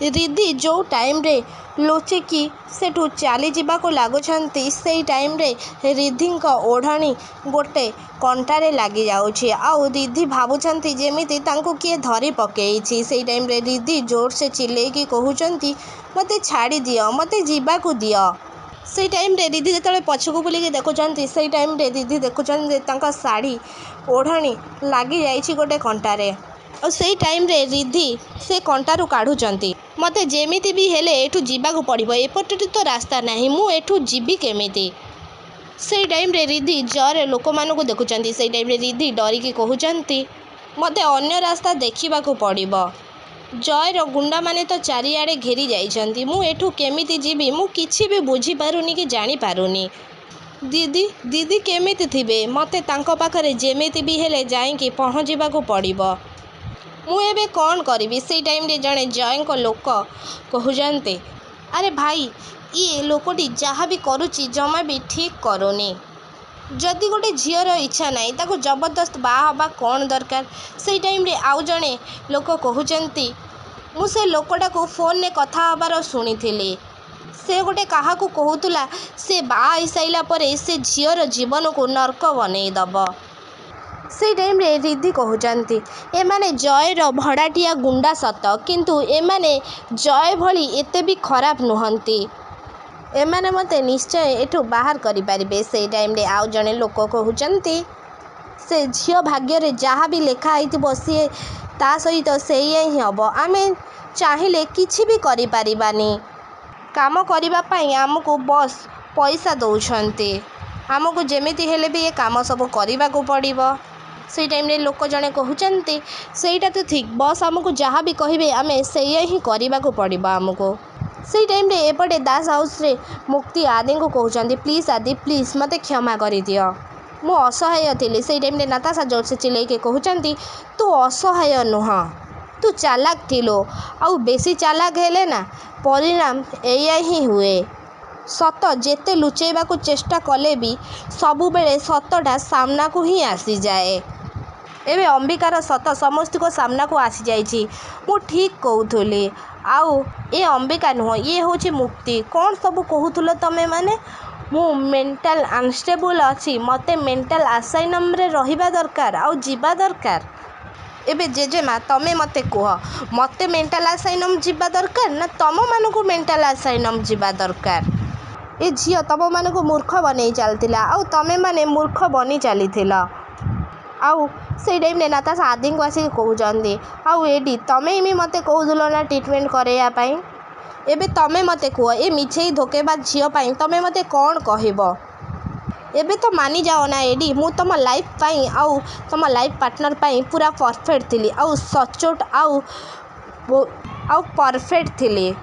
रिद्धि जो टाइम रे लुचिकी सेठू चली जावाक लगुंट से टाइम रे रिद्धि ओढ़णी गोटे कंटारे लगी जाऊँगी। आउ रिद्धि भावुंट जमीती किए धरी पकई से टाइम रे रिद्धि जोर से चिल्लैकी कहते मते छाड़ी दियो मते जीवाकू दियो। से टाइम रे रिद्धि जो पछकू बुलिकी देखुं से टाइम रे रिद्धि देखुं शाढ़ी ओढ़णी लगी जाइए गोटे कंटारे। और से टाइम रे रिद्धि से कंटारू काढ़ुंट मते जेमिति भी हेले एठू जीवाकू पड़िबो एपटे तो रास्ता नहीं मु एठू जीवी केमिति। से टाइम रे रिद्धि जरे लोक मानू देखुं से टाइम रे रिद्धि डरिकी कहते मते अन्य रास्ता देखिबाकू पड़िबो। जयर गुंडा माने तो चारिआडे घेरी जाइछंती मु एठू केमिति जीवी मु किछि भी बुझी पारुनी कि जानी पारुनी। दीदी दीदी केमिति थिबे मते तांको पाखरे जेमिति भी हेले जाइकी पहुँचीबाकू पड़िबो। मु एबे कौन करी। से टाइम रे जड़े जय को लोक कहते अरे भाई ये लोकटी जहाँ भी करुच्ची जमा भी ठीक करूनी। जदि गोटे झीर इच्छा ना ताको जबरदस्त बाहा कौन दरकार। से टाइम रे आउ जड़े लोक कहते मु से लोकटा को फोन ने कथा हबार शुणी से गोटे क्या कहूला से बाहा साइला परे से झीर जीवन को नर्क बनईदब। से टाइम रे रिद्धि कहते एमाने जयर भड़ाटिया गुंडा सत किंतु एमाने जय भली एते भी खराब नुहंती एमाने मते निश्चय एठू बाहर करि पारिबे। से टाइम रे आउ जने लोक कहते से झियो भाग्य रे जहाँ भी लेखा आइथिबो सी ता सहित से ही हम आमे चाहिले किछि भी करि पारिबानी। काम करिबा पई हमको बस पैसा दौछंती आमको जेमिति हेले भी ये काम सब करने को पड़िबो। से टाइम रे लोक जने कहते सेटा तो ठीक बस आमको जहाँ भी कहे आम से ही करने को पड़िबो आमको। से टाइम रे एपटे दास हाउस रे मुक्ति आदि को कहते प्लीज आदि प्लीज मते क्षमा कर दियो मु असहाय थी। से टाइम रे नाताशा जोर से चिल्लैके कहते तू असहाय नुह तू चालाक थिलो आउ बेसी चालाक हेले ना परिणाम एया ही हुए। सत जेते लुचेबा को चेष्टा कले भी सबु बेले सतटा सामना को ही आसी जाए। एबे अंबिकार सत समस्त को सामना को आसी जाइछि मु ठीक कहूली आउ ए अंबिका नुह ये हूँ मुक्ति। कौन सब कहूल तमें माने मु मेंटल अनस्टेबल अच्छी मते मेंटल आसाइलम रे रहिबा दरकार आउ जीवा दरकार। एबे जेजेमा तमें मते कह मते मेंटल आसाइलम जीवा दरकार ना तम मानू मेंटल आसाइलम जीवा दरकार। ए झील तम मान को मूर्ख बन चलता आउ तमें माने मूर्ख बनी चलीथिला। आउ से टाइम रे नाताशा आदि को आसिक कहते आउ एडी तमें भी मते कहूल ना ट्रिटमेंट करवाई एबे तमें मते कह ए मिछे धोकेबाज झील पाई तमें मते कौन कहब। एबे तो मानी जाओ ना एडी मु तुम लाइफ पाई आउ तुम लाइफ पार्टनर पाई पूरा परफेक्ट थी आउ सचोट आउ परफेक्ट थी।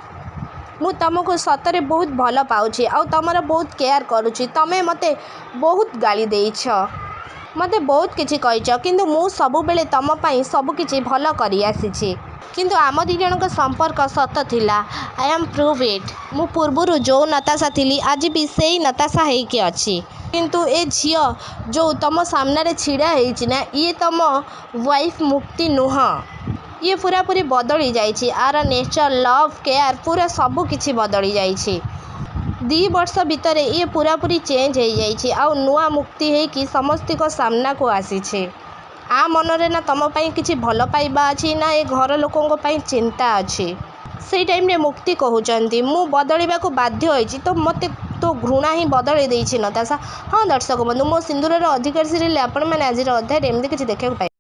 मु तुमको सतरे बहुत भल पाऊँगी आउ तुमर बहुत केयर करुँची तमें मते बहुत गाली देइछ मते बहुत किछि कहिछ किंतु मु सब बेले तुम पाई सब किछि भल करी आसीछि किंतु आम दी जनक संपर्क सत थिला। आई एम प्रूव इट मु पूर्वरु जो नताशा थिली आज भी सेई नताशा हेइके अछि किंतु ए झियो जो तुम सामने छिड़ा हेइछि ना ये तुम वाइफ मुक्ति नुह ये पूरा पूरी बदली जाइछि आर नेचर लव केयर पूरा सब किछि बदली जाइछि 2 वर्ष भितर ये पूरा पूरी चेंज हो जाइछि आउ नुआ मुक्ति है कि समस्त को सामना को आसीछे। आ मनरे ना तुम पाई किछि भल पाइबा अछि ना ए घर लोकों पाई चिंता अछि। से टाइम रे मुक्ति कहउचंती मु बदलिबा को बाध्य होइछि तो मते तो घृणा ही बदली देइछि नताशा। हाँ दर्शक बंधु मो सिंदूरर अधिकारी सीरियल आपण मैंने आज अध्याय एमती किछि देखा